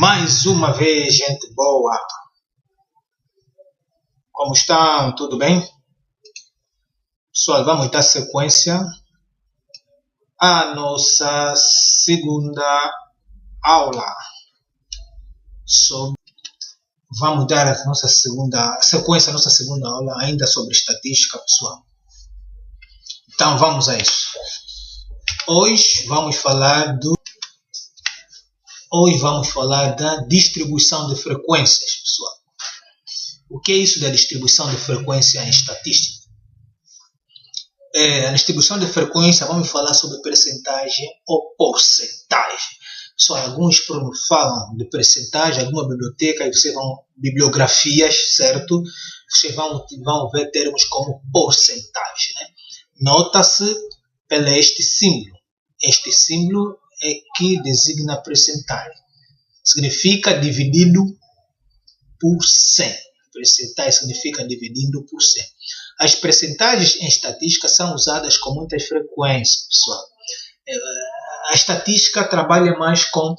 Mais uma vez, gente boa. Como estão? Tudo bem? Pessoal, vamos dar sequência à nossa segunda aula. Vamos dar a nossa sequência à nossa segunda aula ainda sobre estatística, pessoal. Então vamos a isso. Hoje vamos falar da distribuição de frequências, pessoal. O que é isso da distribuição de frequência em estatística? Na distribuição de frequência vamos falar sobre percentagem ou porcentagem. Pessoal, alguns falam de percentagem, alguma biblioteca, e vocês vão bibliografias, certo? Vocês vão ver termos como porcentagem, né? Nota-se pelo este símbolo. Este símbolo é que designa percentagem. Significa dividido por 100. Percentagem significa dividido por 100. As percentagens em estatística são usadas com muitas frequências, pessoal. A estatística trabalha mais com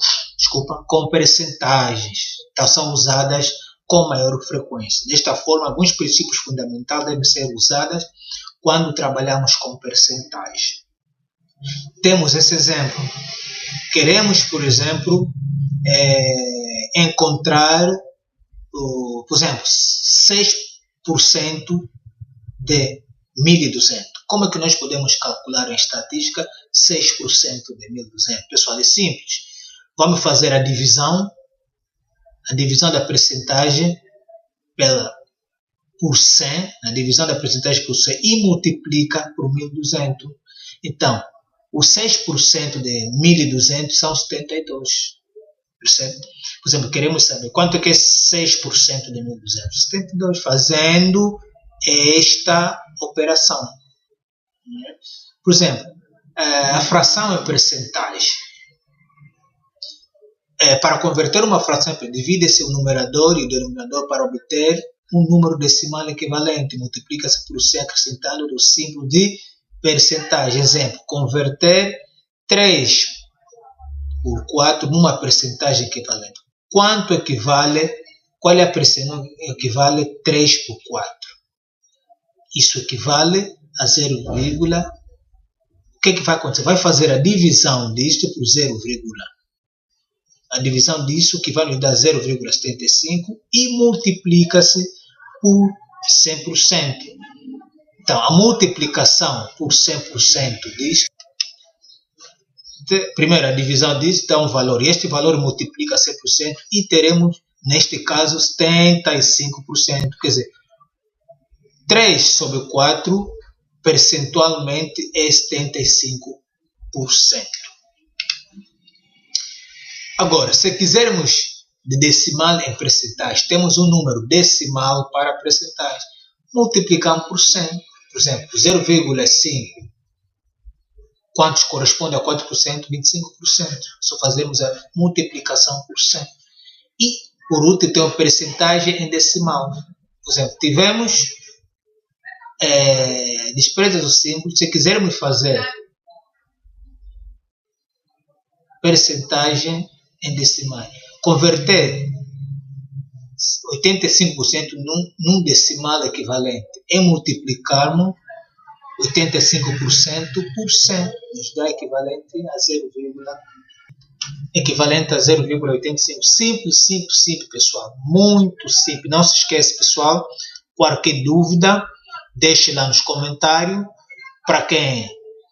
percentagens. Então, são usadas com maior frequência. Desta forma, alguns princípios fundamentais devem ser usados quando trabalhamos com percentagens. Temos esse exemplo. Queremos, por exemplo, encontrar, por exemplo, 6% de 1.200. Como é que nós podemos calcular em estatística 6% de 1.200? Pessoal, é simples. Vamos fazer a divisão da percentagem por 100, a divisão da percentagem por 100 e multiplica por 1.200. Então, o 6% de 1.200 são 72. Percebe? Por exemplo, queremos saber quanto é que é 6% de 1.200. 72, fazendo esta operação. Por exemplo, a fração é percentagem. Para converter uma fração, divide-se o numerador e o denominador para obter um número decimal equivalente. Multiplica-se por 100 acrescentando o símbolo de percentagem. Exemplo, converter 3 por 4 numa percentagem equivalente. Quanto equivale? Qual é a percentagem que equivale 3 por 4? Isso equivale a 0, o que vai acontecer? Vai fazer a divisão disto por 0, a divisão disso que vai nos dar 0,75 e multiplica-se por 100%. Então, a multiplicação por 100% disto, primeiro a divisão disso dá um valor, e este valor multiplica 100% e teremos, neste caso, 75%. Quer dizer, 3 sobre 4 percentualmente é 75%. Agora, se quisermos de decimal em percentagem, temos um número decimal para percentagem. Multiplicamos por 100. Por exemplo, 0,5. Quantos corresponde a 4%? 25%. Só fazemos a multiplicação por 100. E, por último, tem uma percentagem em decimal. Por exemplo, tivemos despreza do símbolo. Se quisermos fazer percentagem em decimal, converter 85% num decimal equivalente e multiplicarmos 85% por 100, nos dá equivalente a 0,85. Simples, pessoal. Muito simples. Não se esqueça, pessoal. Qualquer dúvida, deixe lá nos comentários. Para quem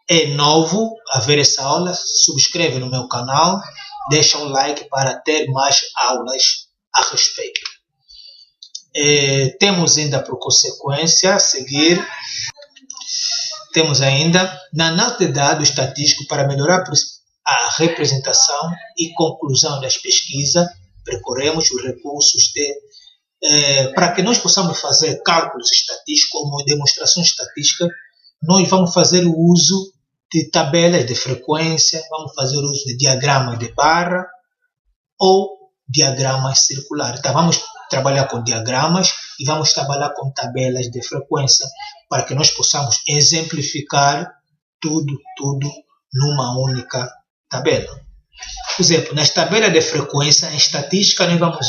é novo a ver essa aula, subscreve no meu canal, deixa um like para ter mais aulas a respeito. Temos ainda por consequência a seguir, temos ainda na análise de dados estatísticos para melhorar a representação e conclusão das pesquisas, percorremos os recursos para que nós possamos fazer cálculos estatísticos ou demonstrações estatísticas. Nós vamos fazer o uso de tabelas de frequência, vamos fazer o uso de diagramas de barra ou diagramas circulares. Então, vamos trabalhar com diagramas e vamos trabalhar com tabelas de frequência para que nós possamos exemplificar tudo numa única tabela. Por exemplo, nas tabelas de frequência, em estatística, nós vamos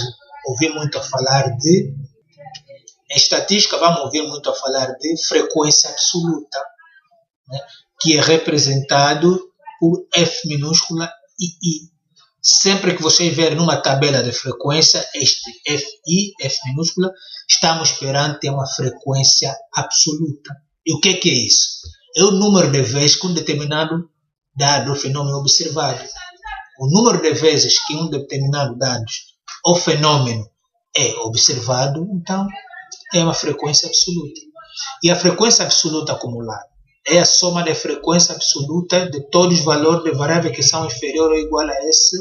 ouvir muito a falar de... Em estatística, vamos ouvir muito a falar de frequência absoluta, né? Que é representado por F minúscula e I. Sempre que vocês verem numa tabela de frequência, este Fi, F minúscula, estamos perante uma frequência absoluta. E o que é isso? É o número de vezes que um determinado dado ou fenômeno observado. O número de vezes que um determinado dado ou fenômeno é observado, então, é uma frequência absoluta. E a frequência absoluta acumulada é a soma da frequência absoluta de todos os valores de variáveis que são inferiores ou igual a esse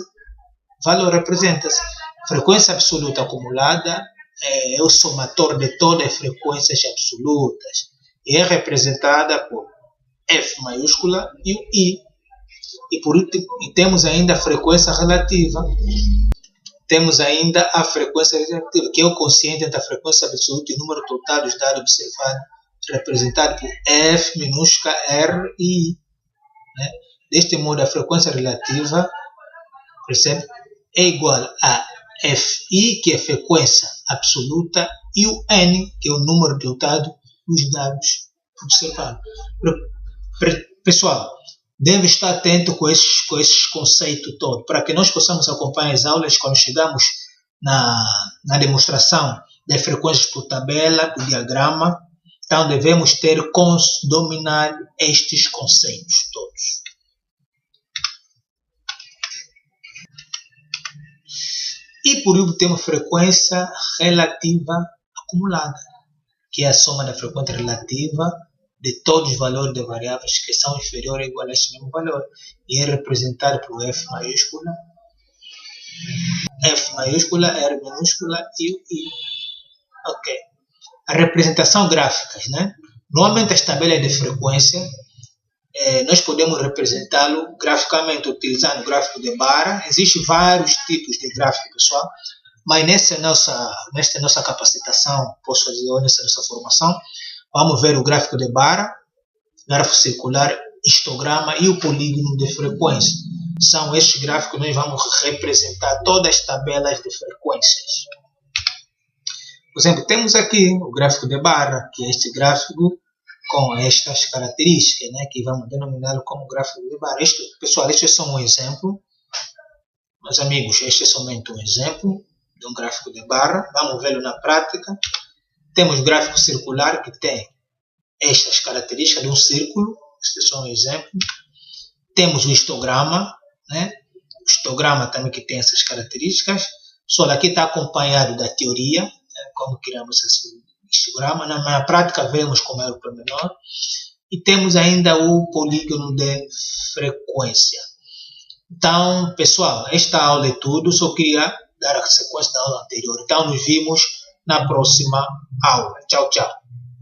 valor. Representa-se. Frequência absoluta acumulada é o somatório de todas as frequências absolutas. E é representada por F maiúscula e o I. E por último, temos ainda a frequência relativa. Temos ainda a frequência relativa, que é o quociente entre a frequência absoluta e o número total dos dados observados, representado por F minúscula R e I. Né? Deste modo, a frequência relativa, percebe, é igual a Fi, que é a frequência absoluta, e o N, que é o número total dos dados observados. Pessoal, deve estar atento com esses conceitos todos, para que nós possamos acompanhar as aulas quando chegamos na demonstração das frequências por tabela, por diagrama. Então, devemos dominar estes conceitos todos. E, por último, temos frequência relativa acumulada, que é a soma da frequência relativa de todos os valores de variáveis que são inferiores ou iguais a esse mesmo valor. E é representado por F maiúscula, R minúscula e o I. Ok. A representação gráfica, né? Normalmente as tabelas de frequência, nós podemos representá-lo graficamente utilizando o gráfico de barra. Existem vários tipos de gráfico, pessoal, mas nesta nossa capacitação, posso dizer, nessa nossa formação, vamos ver o gráfico de barra, gráfico circular, histograma e o polígono de frequência. São estes gráficos que nós vamos representar todas as tabelas de frequências. Por exemplo, temos aqui o gráfico de barra, que é este gráfico com estas características, né, que vamos denominá-lo como gráfico de barra. Pessoal, este é só um exemplo. Meus amigos, este é somente um exemplo de um gráfico de barra. Vamos vê-lo na prática. Temos o gráfico circular, que tem estas características de um círculo. Este é só um exemplo. Temos o histograma, né? O histograma também que tem essas características. Só aqui está acompanhado da teoria, né? Como criamos esse histograma. Na prática, vemos como é o pormenor. E temos ainda o polígono de frequência. Então, pessoal, esta aula é tudo. Só queria dar a sequência da aula anterior. Então, nos vemos na próxima aula. Tchau, tchau.